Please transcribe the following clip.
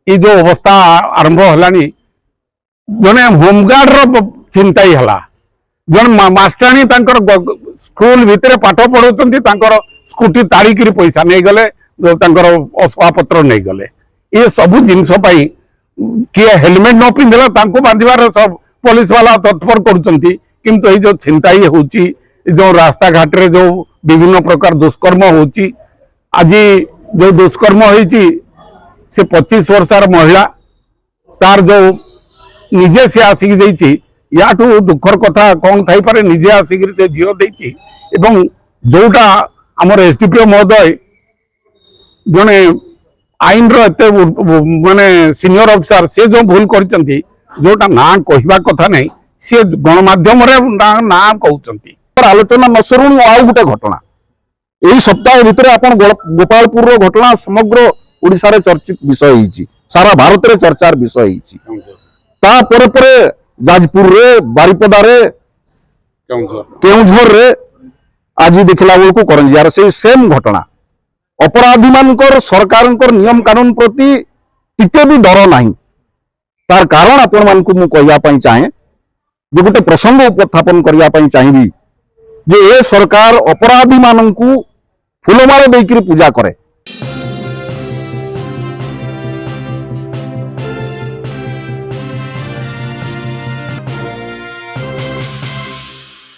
ये जो अवस्था आरंभ है जड़े होमगार्ड चिंताई है जन मास्टाणी स्कूल भितर पाठ पढ़ाऊँ स्कूटी ताड़िक पैसा नहीं गले असवापत्र नहीं गले ये सब जिनस किए हेलमेट न पिंधला बांधार सब पुलिस वाला तत्पर करुँच जो छिंताई होची जो रास्ता घाट रे जो विभिन्न प्रकार दुष्कर्म होची आज जो दुष्कर्म होती से 25 वर्षर महिला तार जो निजे से आसिक याठू दुखर कथा कौन थी पारे निजे आसिक से झील देती जोटा आमर एसडीपीओ महोदय जड़े आईन रे माने सीनियर ऑफिसर से जो भूल करचंती जोटा ना कहवा कथा नहीं सी गणमाध्यम ना कहते आलोचना न सरुणु आउ गोटे घटना यही सप्ताह भितर आप गोपालपुर घटना समग्र ओडिशा रे चर्चित विषय होईची सारा भारत रे चर्चार विषय होईची ता परे परे जाजपुर रे बारिपदा रे केउझर रे आज देखला बेलू करंजियार से सेम घटना अपराधी मानकर सरकार नियम कानून प्रति टिके भी डर नहीं तार कारण आपण मानकु मु कहया पई चाहे जे गोटे प्रसंग उपस्थापन करिया पई चाहिबी जे ए सरकार अपराधी मानकु फुलमाल देकर पूजा करे